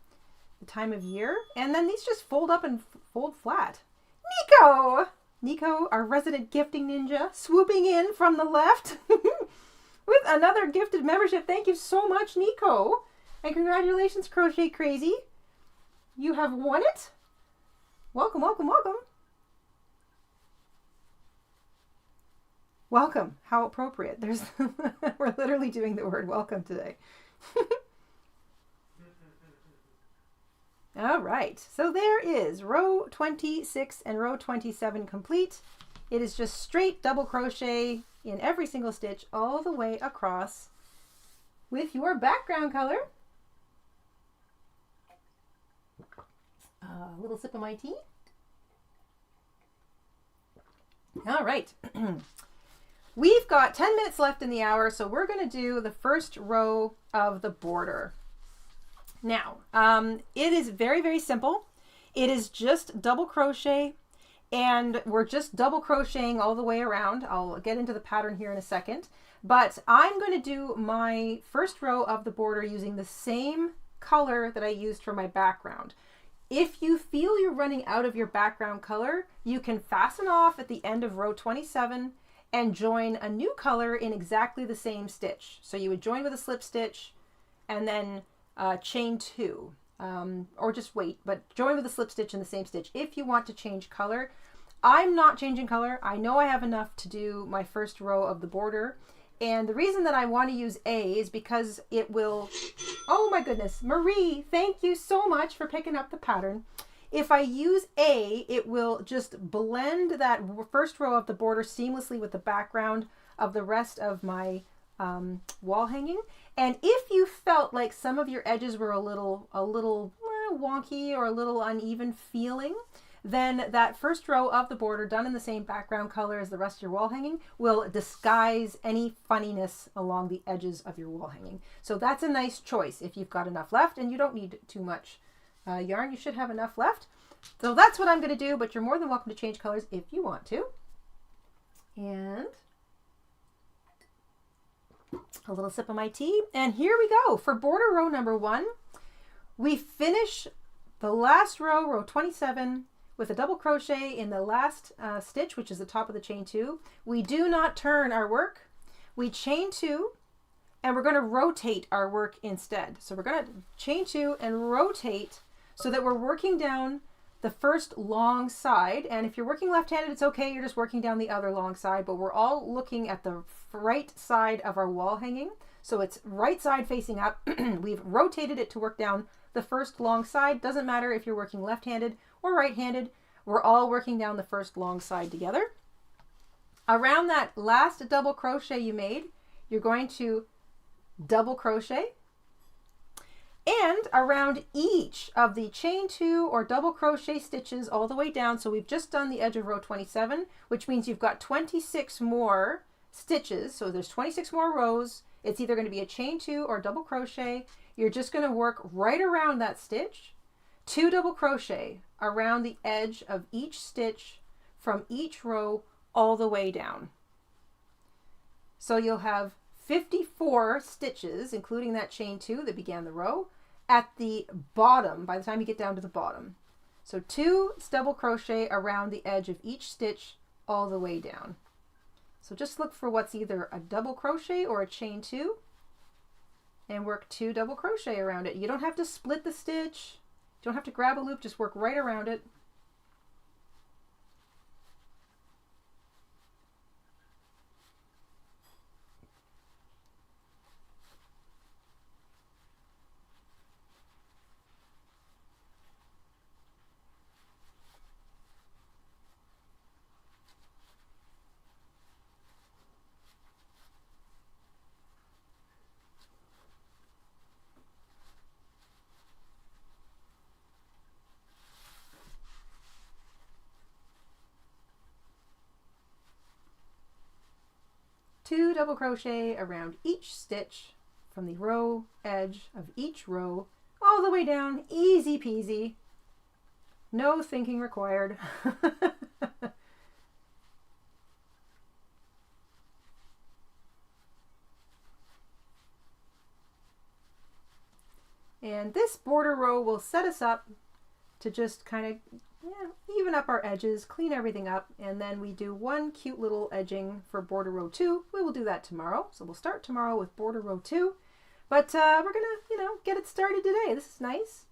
the time of year. And then these just fold up and fold flat. Nico, our resident gifting ninja, swooping in from the left with another gifted membership. Thank you so much, Nico. And congratulations, Crochet Crazy. You have won it. Welcome, welcome, welcome. Welcome. How appropriate. We're literally doing the word welcome today. All right, so there is row 26 and row 27 complete. It is just straight double crochet in every single stitch all the way across with your background color. A little sip of my tea. All right. We've got 10 minutes left in the hour, so we're going to do the first row of the border. Now, it is very, very simple. It is just double crochet, and we're just double crocheting all the way around. I'll get into the pattern here in a second, but I'm going to do my first row of the border using the same color that I used for my background. If you feel you're running out of your background color, you can fasten off at the end of row 27 and join a new color in exactly the same stitch. So you would join with a slip stitch and then chain 2, or just wait, but join with a slip stitch in the same stitch if you want to change color. I'm not changing color. I know I have enough to do my first row of the border, and the reason that I want to use A is because it will, oh my goodness, Marie, thank you so much for picking up the pattern. If I use A, it will just blend that first row of the border seamlessly with the background of the rest of my wall hanging. And if you felt like some of your edges were a little wonky or a little uneven feeling, then that first row of the border done in the same background color as the rest of your wall hanging will disguise any funniness along the edges of your wall hanging. So that's a nice choice if you've got enough left, and you don't need too much yarn. You should have enough left. So that's what I'm going to do, but you're more than welcome to change colors if you want to. And a little sip of my tea, and here we go. For border row number 1, we finish the last row, row 27, with a double crochet in the last stitch, which is the top of the chain 2. We do not turn our work. We chain 2, and we're going to rotate our work instead. So we're going to chain 2 and rotate so that we're working down the first long side. And if you're working left-handed, it's okay, you're just working down the other long side, but we're all looking at the right side of our wall hanging. So it's right side facing up. We've rotated it to work down the first long side. Doesn't matter if you're working left-handed or right-handed, we're all working down the first long side together. Around that last double crochet you made, you're going to double crochet. And around each of the chain 2 or double crochet stitches all the way down, so we've just done the edge of row 27, which means you've got 26 more stitches. So there's 26 more rows. It's either going to be a chain 2 or double crochet. You're just going to work right around that stitch, 2 double crochet around the edge of each stitch from each row all the way down. So you'll have 54 stitches, including that chain 2 that began the row, at the bottom by the time you get down to the bottom. So 2 double crochet around the edge of each stitch all the way down. So just look for what's either a double crochet or a chain 2 and work 2 double crochet around it. You don't have to split the stitch, you don't have to grab a loop, just work right around it. Two double crochet around each stitch from the row edge of each row all the way down. Easy peasy. No thinking required. And this border row will set us up to just kind of even up our edges, clean everything up, and then we do one cute little edging for border row 2. We will do that tomorrow. So we'll start tomorrow with border row 2, but we're gonna, get it started today. This is nice.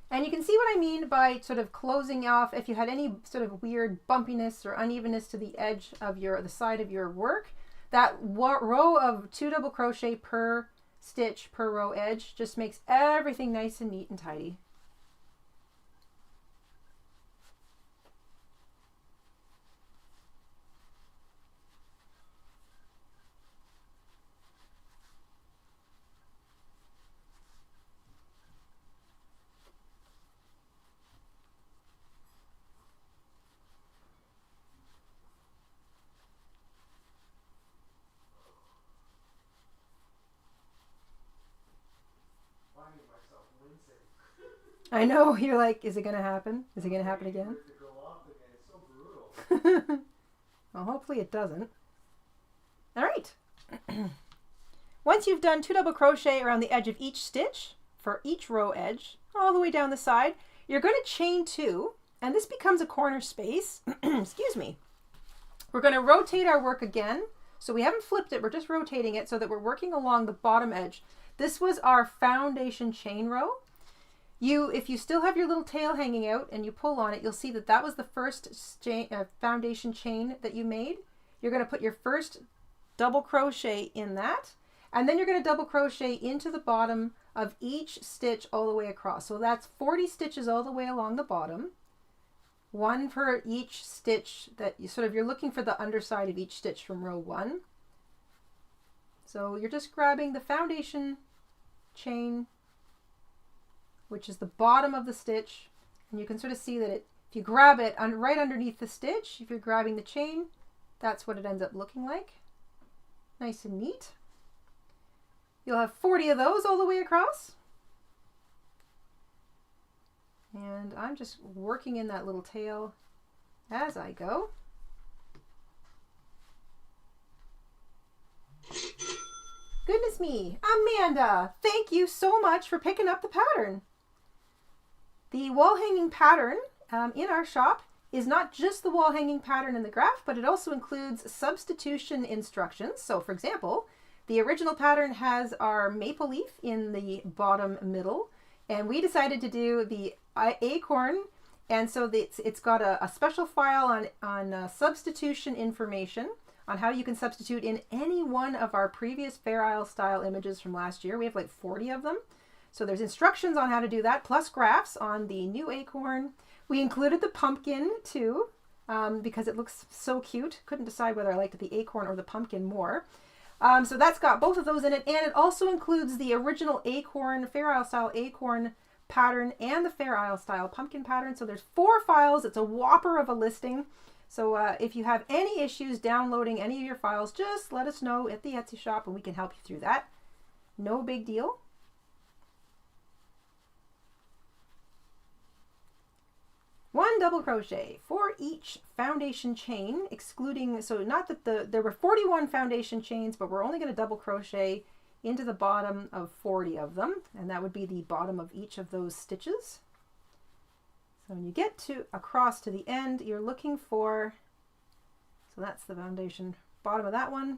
And you can see what I mean by sort of closing off. If you had any sort of weird bumpiness or unevenness to the edge of the side of your work, that row of 2 double crochet per stitch per row edge just makes everything nice and neat and tidy. I know, you're like, is it going to happen? Is it going to happen again? It's so brutal. Well, hopefully it doesn't. All right. Once you've done 2 double crochet around the edge of each stitch for each row edge, all the way down the side, you're going to chain 2, and this becomes a corner space. Excuse me. We're going to rotate our work again. So we haven't flipped it, we're just rotating it so that we're working along the bottom edge. This was our foundation chain row. If you still have your little tail hanging out and you pull on it, you'll see that that was the first foundation chain that you made. You're going to put your first double crochet in that, and then you're going to double crochet into the bottom of each stitch all the way across. So that's 40 stitches all the way along the bottom, one for each stitch that you're looking for the underside of each stitch from row 1. So you're just grabbing the foundation chain, which is the bottom of the stitch, and you can sort of see that if you grab it right underneath the stitch, if you're grabbing the chain, that's what it ends up looking like. Nice and neat. You'll have 40 of those all the way across. And I'm just working in that little tail as I go. Goodness me, Amanda, thank you so much for picking up the pattern. The wall hanging pattern in our shop is not just the wall hanging pattern in the graph, but it also includes substitution instructions. So for example, The original pattern has our maple leaf in the bottom middle, and we decided to do the acorn, and so it's got a special file on substitution information on how you can substitute in any one of our previous Fair Isle style images from last year. We have like 40 of them. So there's instructions on how to do that, plus graphs on the new acorn. We included the pumpkin too, because it looks so cute. Couldn't decide whether I liked the acorn or the pumpkin more. So that's got both of those in it, and it also includes the original acorn, Fair Isle style acorn pattern and the Fair Isle style pumpkin pattern. So there's 4 files. It's a whopper of a listing. So if you have any issues downloading any of your files, just let us know at the Etsy shop and we can help you through that. No big deal. One double crochet for each foundation chain, excluding, so not that there were 41 foundation chains, but we're only going to double crochet into the bottom of 40 of them, and that would be the bottom of each of those stitches. So when you get to across to the end, you're looking for, so that's the foundation bottom of that one.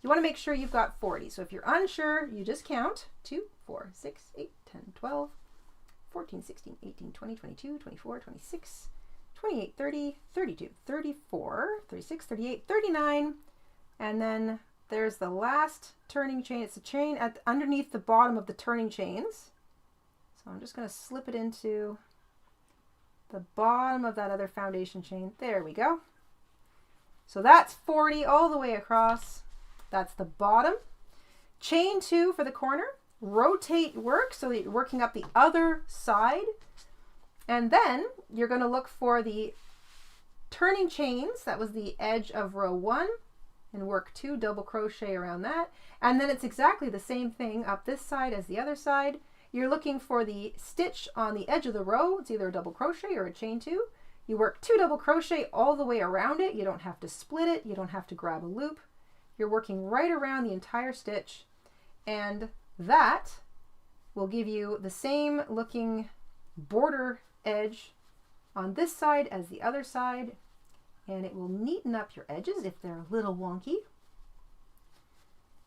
You want to make sure you've got 40. So if you're unsure, you just count 2, 4, 6, 8, 10, 12, 14, 16, 18, 20, 22, 24, 26, 28, 30, 32, 34, 36, 38, 39, and then there's the last turning chain. It's a chain underneath the bottom of the turning chains. So I'm just going to slip it into the bottom of that other foundation chain. There we go. So that's 40 all the way across. That's the bottom. Chain 2 for the corner. Rotate work so that you're working up the other side. And then you're going to look for the turning chains. That was the edge of row 1. And work 2 double crochet around that. And then it's exactly the same thing up this side as the other side. You're looking for the stitch on the edge of the row. It's either a double crochet or a chain 2. You work 2 double crochet all the way around it. You don't have to split it. You don't have to grab a loop. You're working right around the entire stitch, and that will give you the same looking border edge on this side as the other side, and it will neaten up your edges if they're a little wonky.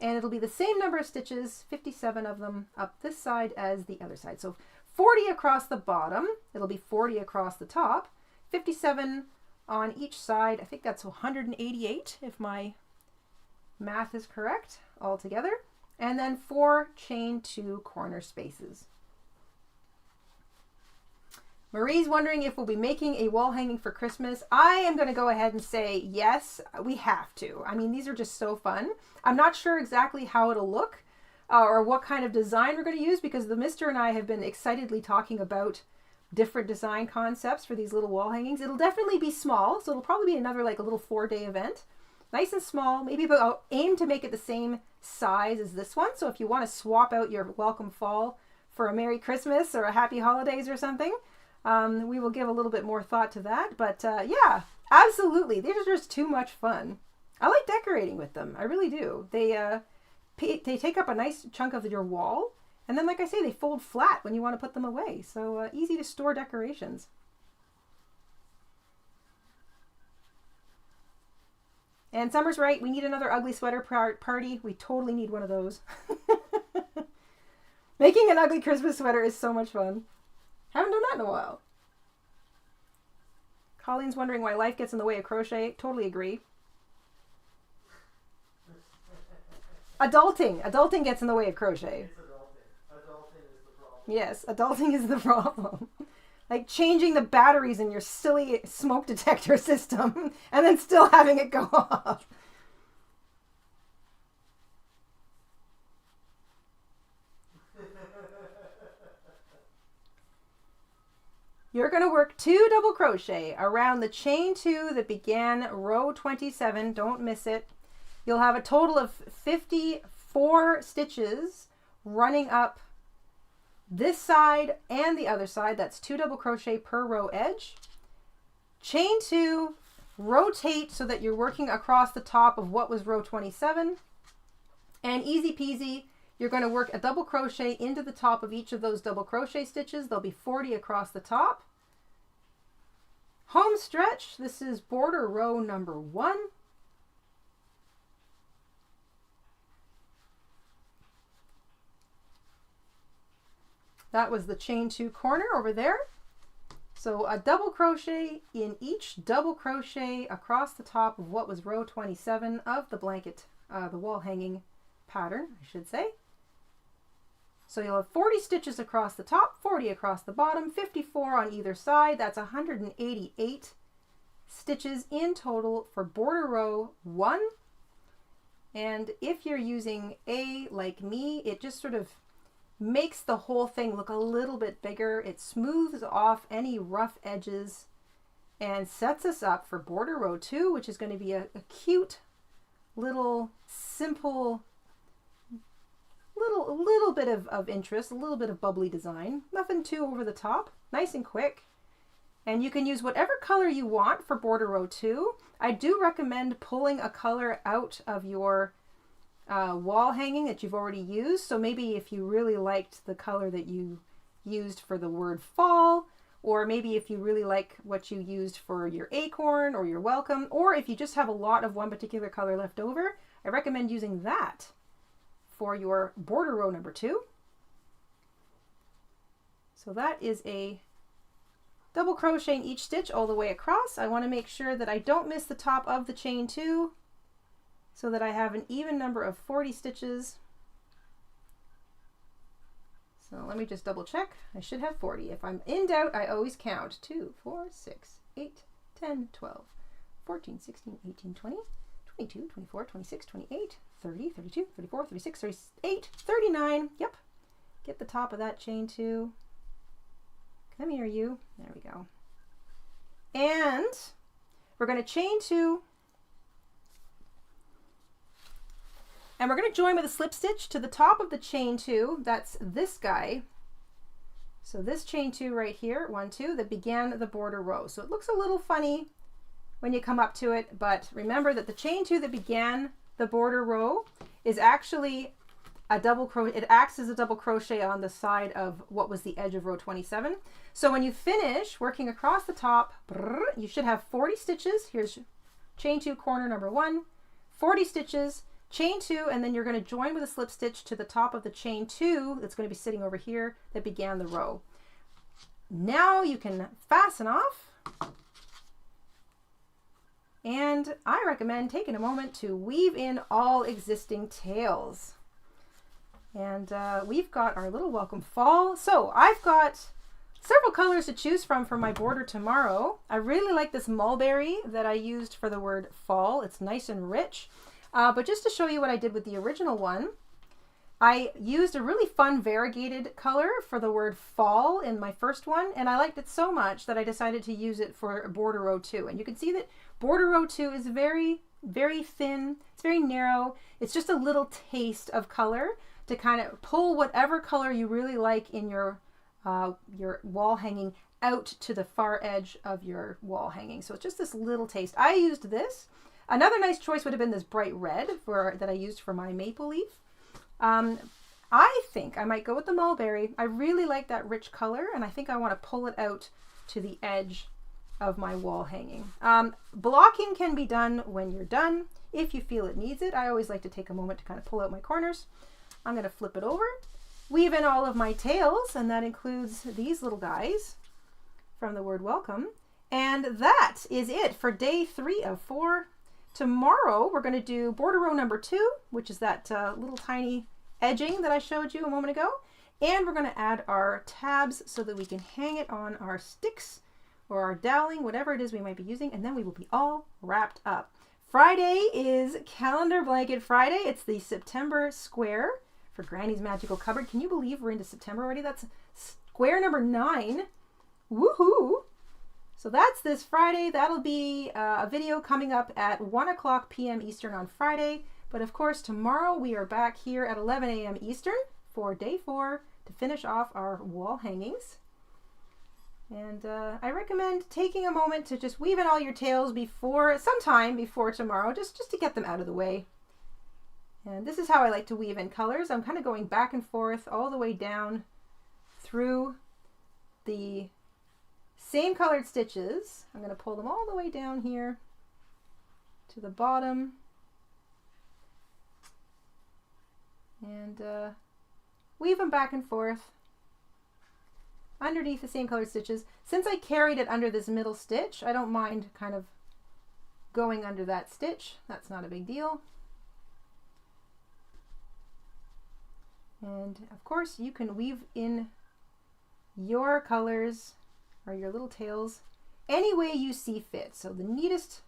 And it'll be the same number of stitches, 57 of them, up this side as the other side. So 40 across the bottom, it'll be 40 across the top, 57 on each side. I think that's 188 if my math is correct altogether. And then 4 chain 2 corner spaces. Marie's wondering if we'll be making a wall hanging for Christmas. I am going to go ahead and say yes, we have to. I mean, these are just so fun. I'm not sure exactly how it'll look or what kind of design we're going to use, because the Mister and I have been excitedly talking about different design concepts for these little wall hangings. It'll definitely be small, so it'll probably be another like a little 4-day event. Nice and small, maybe, but I'll aim to make it the same size as this one. So if you want to swap out your welcome fall for a Merry Christmas or a Happy Holidays or something, we will give a little bit more thought to that. But yeah, absolutely. These are just too much fun. I like decorating with them. I really do. They take up a nice chunk of your wall. And then, like I say, they fold flat when you want to put them away. So easy to store decorations. And Summer's right. We need another ugly sweater party. We totally need one of those. Making an ugly Christmas sweater is so much fun. Haven't done that in a while. Colleen's wondering why life gets in the way of crochet. Totally agree. Adulting. Adulting gets in the way of crochet. It's adulting. Adulting is the problem. Yes, adulting is the problem. Like changing the batteries in your silly smoke detector system and then still having it go off. You're going to work 2 double crochet around the chain 2 that began row 27. Don't miss it. You'll have a total of 54 stitches running up this side and the other side. That's 2 double crochet per row edge. Chain 2, rotate so that you're working across the top of what was row 27. And easy peasy, you're going to work a double crochet into the top of each of those double crochet stitches. There'll be 40 across the top. Home stretch, this is border row number 1. That was the chain 2 corner over there. So a double crochet in each double crochet across the top of what was row 27 of the blanket, the wall hanging pattern, I should say. So you'll have 40 stitches across the top, 40 across the bottom, 54 on either side. That's 188 stitches in total for border row 1. And if you're using A like me, it just sort of makes the whole thing look a little bit bigger. It smooths off any rough edges and sets us up for border row 2, which is going to be a cute little simple little bit of interest, a little bit of bubbly design. Nothing too over the top, nice and quick. And you can use whatever color you want for border row 2. I do recommend pulling a color out of your wall hanging that you've already used. So maybe if you really liked the color that you used for the word fall, or maybe if you really like what you used for your acorn or your welcome, or if you just have a lot of one particular color left over, I recommend using that for your border row number 2. So that is a double crochet in each stitch all the way across. I want to make sure that I don't miss the top of the chain 2 so that I have an even number of 40 stitches. So let me just double check. I should have 40. If I'm in doubt, I always count. 2, 4, 6, 8, 10, 12, 14, 16, 18, 20, 22, 24, 26, 28, 30, 32, 34, 36, 38, 39. Yep. Get the top of that chain 2. Come here, you. There we go. And we're going to chain 2. And we're going to join with a slip stitch to the top of the chain 2. That's this guy. So this chain 2 right here, 1, 2, that began the border row. So it looks a little funny when you come up to it, but remember that the chain 2 that began the border row is actually a double crochet. It acts as a double crochet on the side of what was the edge of row 27. So when you finish working across the top, you should have 40 stitches. Here's chain 2 corner number 1, 40 stitches, chain 2, and then you're going to join with a slip stitch to the top of the chain 2 that's going to be sitting over here that began the row. Now you can fasten off, and I recommend taking a moment to weave in all existing tails. And we've got our little welcome fall. So I've got several colors to choose from for my border tomorrow. I really like this mulberry that I used for the word fall. It's nice and rich. But just to show you what I did with the original one, I used a really fun variegated color for the word fall in my first one, and I liked it so much that I decided to use it for border row 2. And you can see that border row 2 is very, very thin. It's very narrow. It's just a little taste of color to kind of pull whatever color you really like in your wall hanging out to the far edge of your wall hanging. So it's just this little taste. I used this. Another nice choice would have been this bright red that I used for my maple leaf. I think I might go with the mulberry. I really like that rich color, and I think I want to pull it out to the edge of my wall hanging. Blocking can be done when you're done if you feel it needs it. I always like to take a moment to kind of pull out my corners. I'm going to flip it over, weave in all of my tails, and that includes these little guys from the word welcome. And that is it for day 3 of 4. Tomorrow we're going to do border row number 2, which is that little tiny edging that I showed you a moment ago. And we're going to add our tabs so that we can hang it on our sticks or our doweling, whatever it is we might be using, and then we will be all wrapped up. Friday is Calendar Blanket Friday. It's the September square for Granny's Magical Cupboard. Can you believe we're into September already? That's square number 9. Woohoo! So that's this Friday. That'll be a video coming up at 1:00 p.m. Eastern on Friday. But of course, tomorrow we are back here at 11 a.m. Eastern for day 4 to finish off our wall hangings. And I recommend taking a moment to just weave in all your tails sometime before tomorrow, just to get them out of the way. And this is how I like to weave in colors. I'm kind of going back and forth all the way down through the same colored stitches. I'm going to pull them all the way down here to the bottom. And weave them back and forth. underneath the same colored stitches. Since I carried it under this middle stitch, I don't mind kind of going under that stitch. That's not a big deal. And of course you can weave in your colors or your little tails any way you see fit. So the neatest,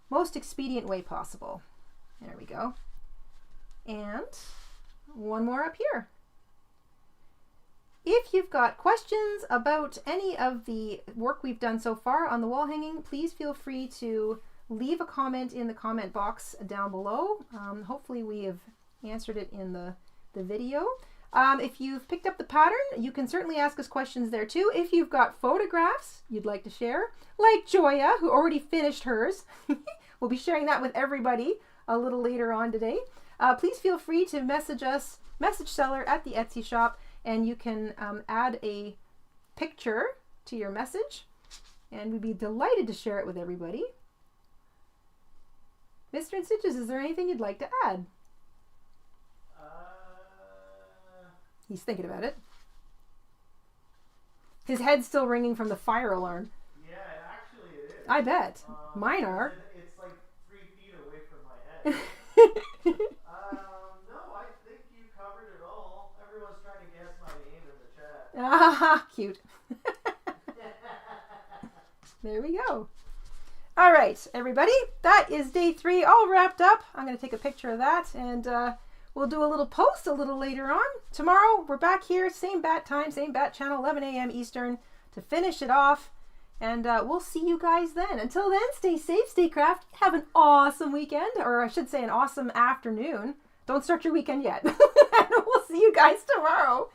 most expedient way possible. There we go. And one more up here. If you've got questions about any of the work we've done so far on the wall hanging, please feel free to leave a comment in the comment box down below. Hopefully we have answered it in the video. If you've picked up the pattern, you can certainly ask us questions there too. If you've got photographs you'd like to share, like Joya, who already finished hers, we'll be sharing that with everybody a little later on today. Please feel free to message us, message Seller at the Etsy shop, and you can add a picture to your message, and we'd be delighted to share it with everybody. Mr. InStitches, is there anything you'd like to add? He's thinking about it. His head's still ringing from the fire alarm. Yeah, actually it is. I bet. Mine are. It's like 3 feet away from my head. No, I think you covered it all. Everyone's trying to guess my name in the chat. Ah, cute. There we go. All right, everybody. That is day 3 all wrapped up. I'm going to take a picture of that, and we'll do a little post a little later on. Tomorrow, we're back here, same bat time, same bat channel, 11 a.m. Eastern, to finish it off. And we'll see you guys then. Until then, stay safe, stay crafty, have an awesome weekend, or I should say an awesome afternoon. Don't start your weekend yet. And we'll see you guys tomorrow.